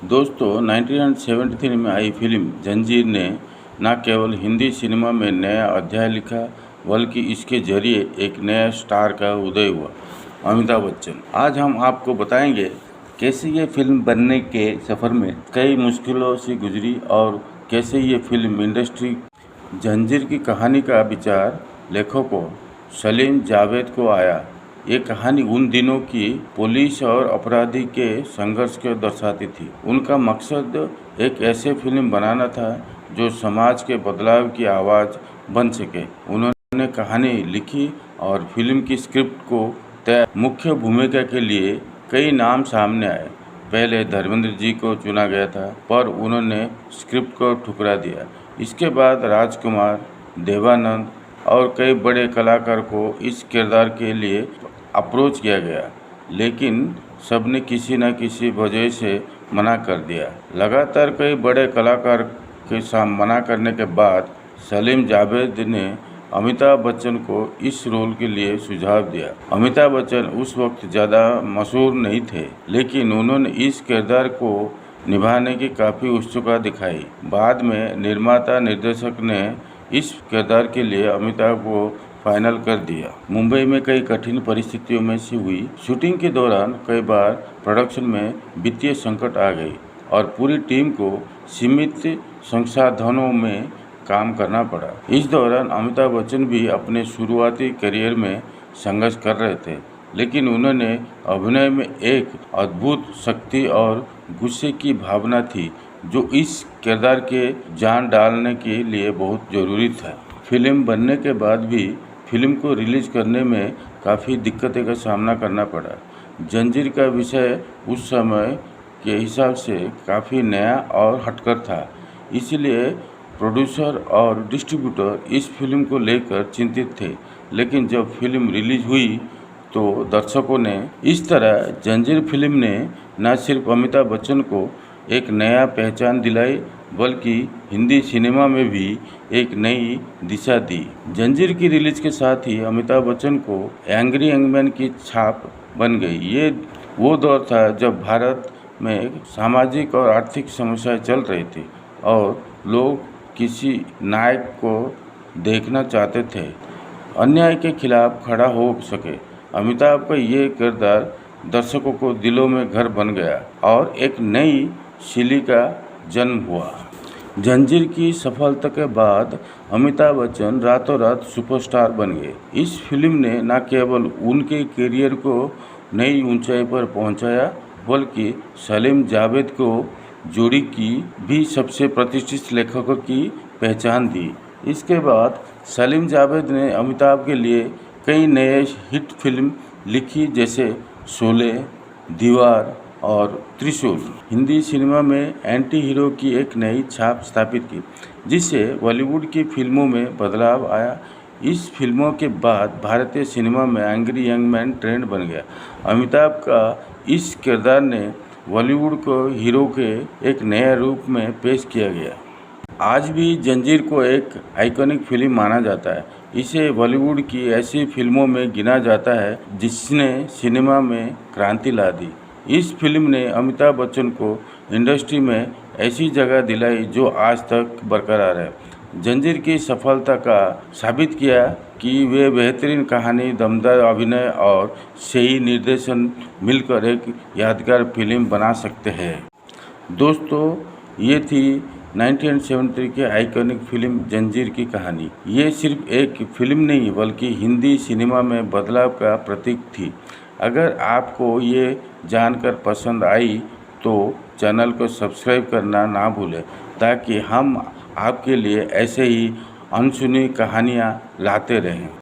दोस्तों 1973 में आई फिल्म जंजीर ने न केवल हिंदी सिनेमा में नया अध्याय लिखा बल्कि इसके जरिए एक नया स्टार का उदय हुआ, अमिताभ बच्चन। आज हम आपको बताएंगे कैसे ये फिल्म बनने के सफ़र में कई मुश्किलों से गुजरी और कैसे ये फिल्म इंडस्ट्री। जंजीर की कहानी का विचार लेखकों सलीम जावेद को आया। ये कहानी उन दिनों की पुलिस और अपराधी के संघर्ष को दर्शाती थी। उनका मकसद एक ऐसे फिल्म बनाना था जो समाज के बदलाव की आवाज़ बन सके। उन्होंने कहानी लिखी और फिल्म की स्क्रिप्ट को तैयार। मुख्य भूमिका के लिए कई नाम सामने आए। पहले धर्मेंद्र जी को चुना गया था, पर उन्होंने स्क्रिप्ट को ठुकरा दिया। इसके बाद राजकुमार, देवानंद और कई बड़े कलाकार को इस किरदार के लिए अप्रोच किया गया, लेकिन सबने किसी न किसी वजह से मना कर दिया। लगातार कई बड़े कलाकार के साथ मना करने के बाद सलीम जावेद ने अमिताभ बच्चन को इस रोल के लिए सुझाव दिया। अमिताभ बच्चन उस वक्त ज़्यादा मशहूर नहीं थे, लेकिन उन्होंने इस किरदार को निभाने की काफ़ी उत्सुकता दिखाई। बाद में निर्माता निर्देशक ने इस किरदार के लिए अमिताभ को फाइनल कर दिया। मुंबई में कई कठिन परिस्थितियों में से हुई शूटिंग के दौरान कई बार प्रोडक्शन में वित्तीय संकट आ गई और पूरी टीम को सीमित संसाधनों में काम करना पड़ा। इस दौरान अमिताभ बच्चन भी अपने शुरुआती करियर में संघर्ष कर रहे थे, लेकिन उन्होंने अभिनय में एक अद्भुत शक्ति और गुस्से की भावना थी जो इस किरदार के जान डालने के लिए बहुत ज़रूरी था। फिल्म बनने के बाद भी फिल्म को रिलीज करने में काफ़ी दिक्कतें का सामना करना पड़ा। जंजीर का विषय उस समय के हिसाब से काफ़ी नया और हटकर था, इसलिए प्रोड्यूसर और डिस्ट्रीब्यूटर इस फिल्म को लेकर चिंतित थे। लेकिन जब फिल्म रिलीज हुई तो दर्शकों ने इस तरह जंजीर फिल्म ने न सिर्फ अमिताभ बच्चन को एक नया पहचान दिलाई बल्कि हिंदी सिनेमा में भी एक नई दिशा दी। जंजीर की रिलीज के साथ ही अमिताभ बच्चन को एंग्री यंग मैन की छाप बन गई। ये वो दौर था जब भारत में सामाजिक और आर्थिक समस्याएं चल रही थी और लोग किसी नायक को देखना चाहते थे अन्याय के खिलाफ खड़ा हो सके। अमिताभ का ये किरदार दर्शकों को दिलों में घर बन गया और एक नई शैली का जन्म हुआ। जंजीर की सफलता के बाद अमिताभ बच्चन रातों रात सुपरस्टार बन गए। इस फिल्म ने न केवल उनके करियर को नई ऊंचाई पर पहुंचाया बल्कि सलीम जावेद को जोड़ी की भी सबसे प्रतिष्ठित लेखकों की पहचान दी। इसके बाद सलीम जावेद ने अमिताभ के लिए कई नए हिट फिल्म लिखी जैसे शोले, दीवार और त्रिशूल। हिंदी सिनेमा में एंटी हीरो की एक नई छाप स्थापित की, जिससे बॉलीवुड की फिल्मों में बदलाव आया। इस फिल्मों के बाद भारतीय सिनेमा में एंग्री यंग मैन ट्रेंड बन गया। अमिताभ का इस किरदार ने बॉलीवुड को हीरो के एक नए रूप में पेश किया गया। आज भी जंजीर को एक आइकॉनिक फिल्म माना जाता है। इसे बॉलीवुड की ऐसी फिल्मों में गिना जाता है जिसने सिनेमा में क्रांति ला दी। इस फिल्म ने अमिताभ बच्चन को इंडस्ट्री में ऐसी जगह दिलाई जो आज तक बरकरार है। जंजीर की सफलता का साबित किया कि वे बेहतरीन कहानी, दमदार अभिनय और सही निर्देशन मिलकर एक यादगार फिल्म बना सकते हैं। दोस्तों, ये थी 1973 की आइकॉनिक फिल्म जंजीर की कहानी। ये सिर्फ एक फिल्म नहीं बल्कि हिंदी सिनेमा में बदलाव का प्रतीक थी। अगर आपको ये जानकर पसंद आई तो चैनल को सब्सक्राइब करना ना भूलें, ताकि हम आपके लिए ऐसे ही अनसुनी कहानियाँ लाते रहें।